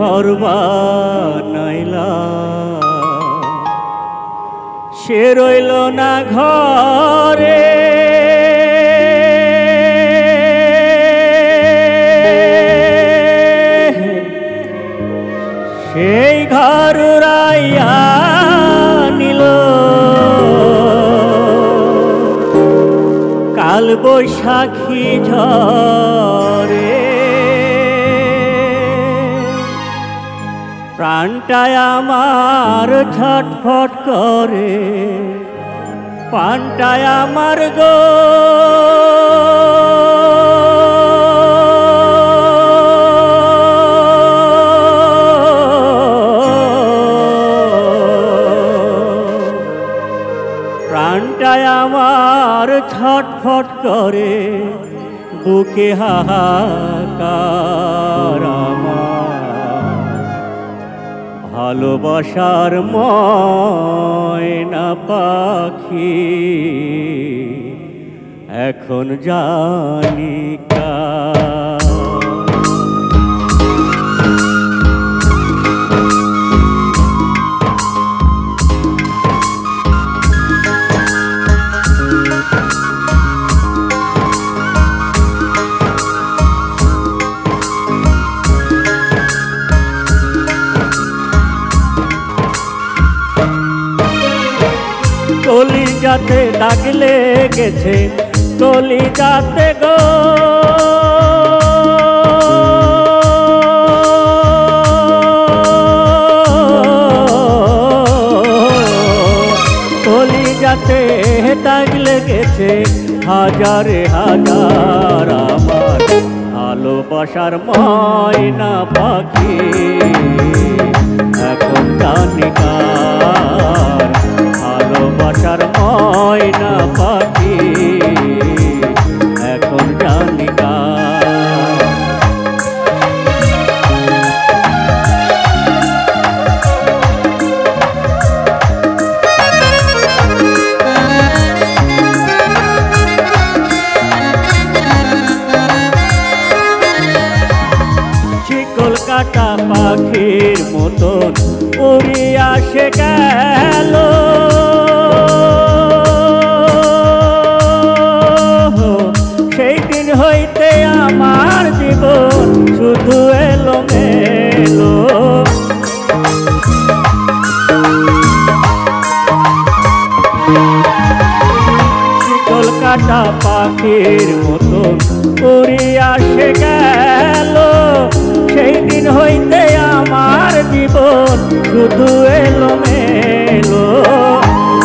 ঘর বানাইলা সে রইল না ঘরে সেই ঘর উড়াইয়া নিল কাল বৈশাখী ঝড়ে প্রাণটায় আমার ছটফট করে প্রাণটায় আমার গো প্রাণটায় আমার ছটফট করে বুকে হাহাকার ভালোবাসার ময়না পাখি এখন জানি কার কলিজাতে দাগ লেগেছে কলিজাতে গো কলিজাতে দাগ লেগেছে হাজারে হাজার আমার ভালোবাসার ময়না পাখি এখন জানি কার ভালোবাসার ময়না পাখি এখন জানি কার শিকল কাটা পাখির মতন উড়িয়া সে গেল সেই দিন হইতে আমার জীবন শুধু এলো মেলো শিকল কাটা পাখির মতন উড়িয়া সে গেল সেই দিন হইতে আমার জীবন শুধু এলো মেলো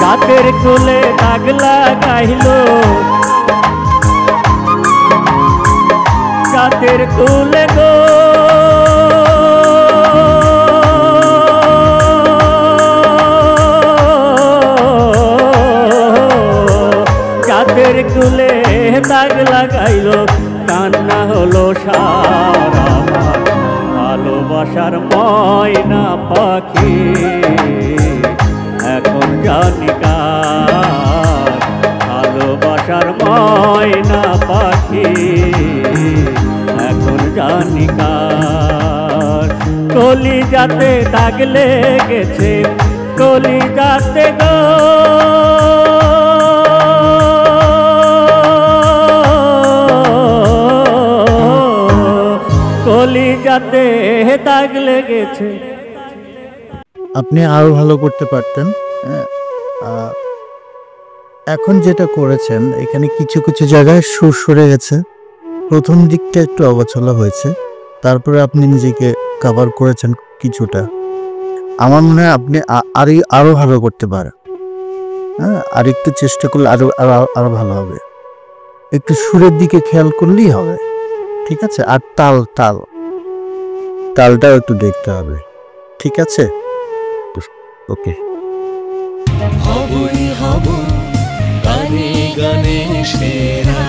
রাতের কোলে দাগ লাগাইল রাতের কোলে গো রাতের কোলে দাগ লাগাইল কান্না হলো সারা ভালোবাসার ময়না পাখি এখন জানি কার ভালোবাসার ময়না পাখি এখন জানি কার কলিজাতে দাগ লেগেছে কলিজাতে গো কলিজাতে দাগ লেগেছে। আপনি আরো ভালো করতে পারতেন। এখন যেটা করেছেন এখানে কিছু কিছু জায়গায় সুর সরে গেছে, প্রথম দিকটা একটু অগোছালো হয়েছে, তারপরে আপনি নিজেকে কভার করেছেন কিছুটা। আমার মনে হয় আপনি আরো ভালো করতে পারেন। হ্যাঁ, আর একটু চেষ্টা করলে আরো আরো ভালো হবে। একটু সুরের দিকে খেয়াল করলেই হবে, ঠিক আছে? আর তালটাও একটু দেখতে হবে, ঠিক আছে? ওকে। হবই হব গানে গানে সেরা।